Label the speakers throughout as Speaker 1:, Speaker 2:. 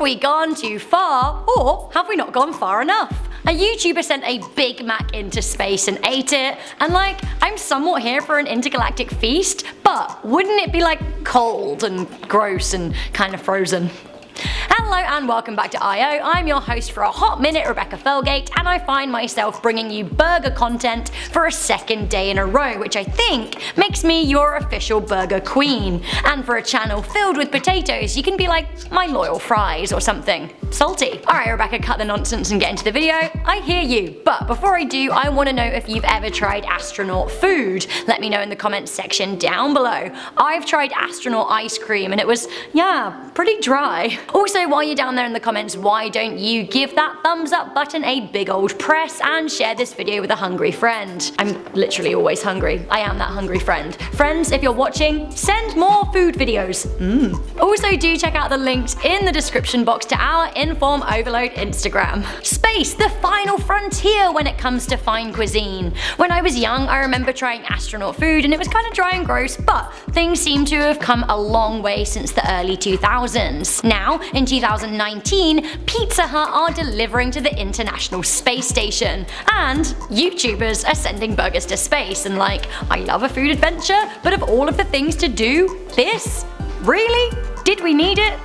Speaker 1: we gone too far, or have we not gone far enough? A YouTuber sent a Big Mac into space and ate it, and like, I'm somewhat here for an intergalactic feast, but wouldn't it be like cold and gross and kind of frozen? Hello and welcome back to I.O. I'm your host for a hot minute, Rebecca Felgate, and I find myself bringing you burger content for a second day in a row, which I think makes me your official burger queen. And for a channel filled with potatoes, you can be like my loyal fries or something. Salty. Alright Rebecca, cut the nonsense and get into the video. I hear you, but before I do, I want to know if you've ever tried astronaut food. Let me know in the comments section down below. I've tried astronaut ice cream and it was, yeah, pretty dry. Also, while you're down there in the comments, why don't you give that thumbs up button a big old press and share this video with a hungry friend? I'm literally always hungry. I am that hungry friend. Friends, if you're watching, send more food videos. Also, do check out the links in the description box to our InformOverload Instagram. Space, the final frontier when it comes to fine cuisine. When I was young, I remember trying astronaut food and it was kind of dry and gross, but things seem to have come a long way since the early 2000s. Now, in 2019, Pizza Hut are delivering to the International Space Station, and YouTubers are sending burgers to space, and like, I love a food adventure, but of all of the things to do, this? Really? Did we need it?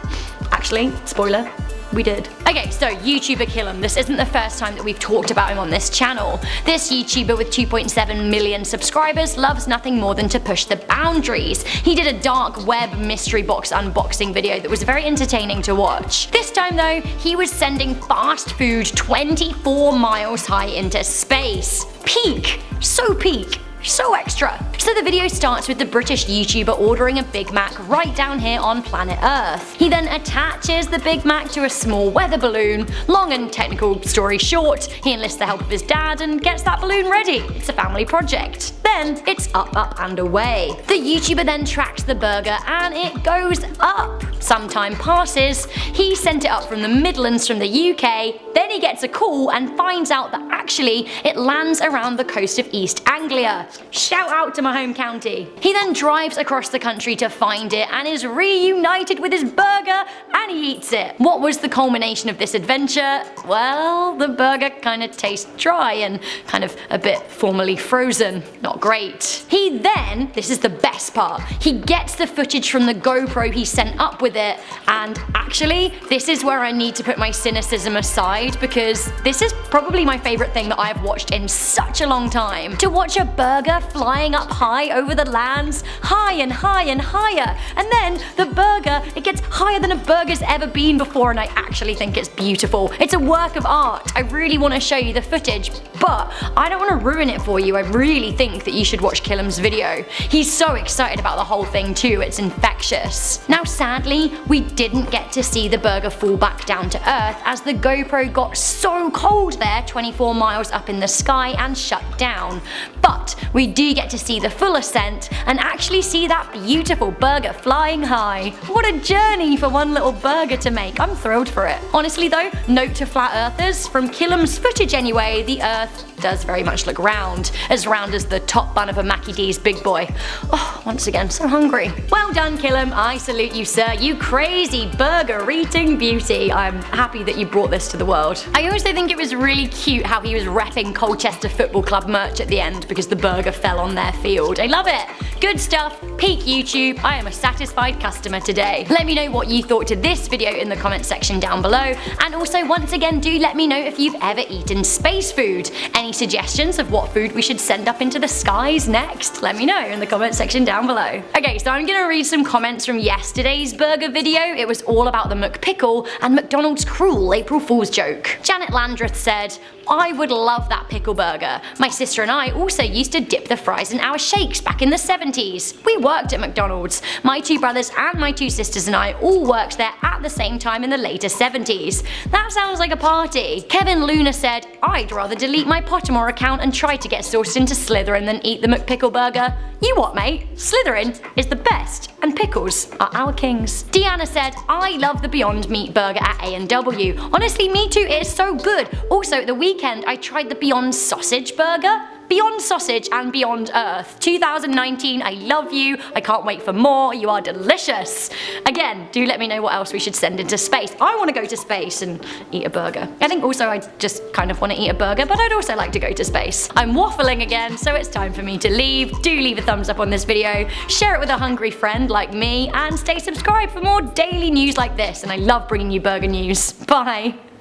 Speaker 1: Actually, spoiler, we did. Okay, so YouTuber Killam. This isn't the first time that we've talked about him on this channel. This YouTuber with 2.7 million subscribers loves nothing more than to push the boundaries. He did a dark web mystery box unboxing video that was very entertaining to watch. This time though, he was sending fast food 24 miles high into space. Peak! So peak! So extra. So the video starts with the British YouTuber ordering a Big Mac right down here on planet Earth. He then attaches the Big Mac to a small weather balloon. Long and technical story short, he enlists the help of his dad and gets that balloon ready. It's a family project. Then it's up and away. The YouTuber then tracks the burger and it goes up. Some time passes, he sent it up from the Midlands from the UK, then he gets a call and finds out that actually it lands around the coast of East Anglia. Shout out to my home county. He then drives across the country to find it and is reunited with his burger and he eats it. What was the culmination of this adventure? Well, the burger kind of tastes dry and kind of a bit formally frozen. Not great. He then, this is the best part, he gets the footage from the GoPro he sent up with it, and actually, this is where I need to put my cynicism aside because this is probably my favorite thing that I have watched in such a long time. To watch a burger flying up high over the lands, high and high and higher, and then the burger, it gets higher than a burger's ever been before, and I actually think it's beautiful. It's a work of art. I really want to show you the footage, but I don't want to ruin it for you. I really think that you should watch Killam's video. He's so excited about the whole thing too, it's infectious. Now sadly, we didn't get to see the burger fall back down to Earth as the GoPro got so cold there 24 miles up in the sky and shut down. But we do get to see the full ascent and actually see that beautiful burger flying high. What a journey for one little burger to make. I'm thrilled for it. Honestly though, note to flat earthers, from Killam's footage anyway, the Earth does very much look round as the top bun of a Mackie D's Big Boy. Oh, once again, so hungry. Well done Killam, I salute you sir, you crazy burger eating beauty. I'm happy that you brought this to the world. I also think it was really cute how he was repping Colchester Football Club merch at the end because the burger fell on their field. I love it. Good stuff, peak YouTube, I am a satisfied customer today. Let me know what you thought to this video in the comments section down below, and also once again do let me know if you've ever eaten space food. Any suggestions of what food we should send up into the skies next? Let me know in the comments section down below. Okay, so I'm gonna read some comments from yesterday's burger video. It was all about the McPickle and McDonald's cruel April Fool's joke. Janet Landreth said, I would love that pickle burger. My sister and I also used to dip the fries in our shakes back in the 70s. We worked at McDonald's. My two brothers and my two sisters and I all worked there at the same time in the later 70s. That sounds like a party. Kevin Luna said, I'd rather delete my Pottermore account and try to get sorted into Slytherin than eat the McPickle burger. You what, mate? Slytherin is the best, and pickles are our kings. Deanna said, I love the Beyond Meat burger at A&W. Honestly, me too, it is so good. Also, at the weekend, I tried the Beyond Sausage burger. beyond sausage and beyond Earth. 2019, I love you. I can't wait for more. You are delicious. Again, do let me know what else we should send into space. I want to go to space and eat a burger. I think also I just kind of want to eat a burger, but I'd also like to go to space. I'm waffling again, so it's time for me to leave. Do leave a thumbs up on this video, share it with a hungry friend like me, and stay subscribed for more daily news like this. And I love bringing you burger news. Bye.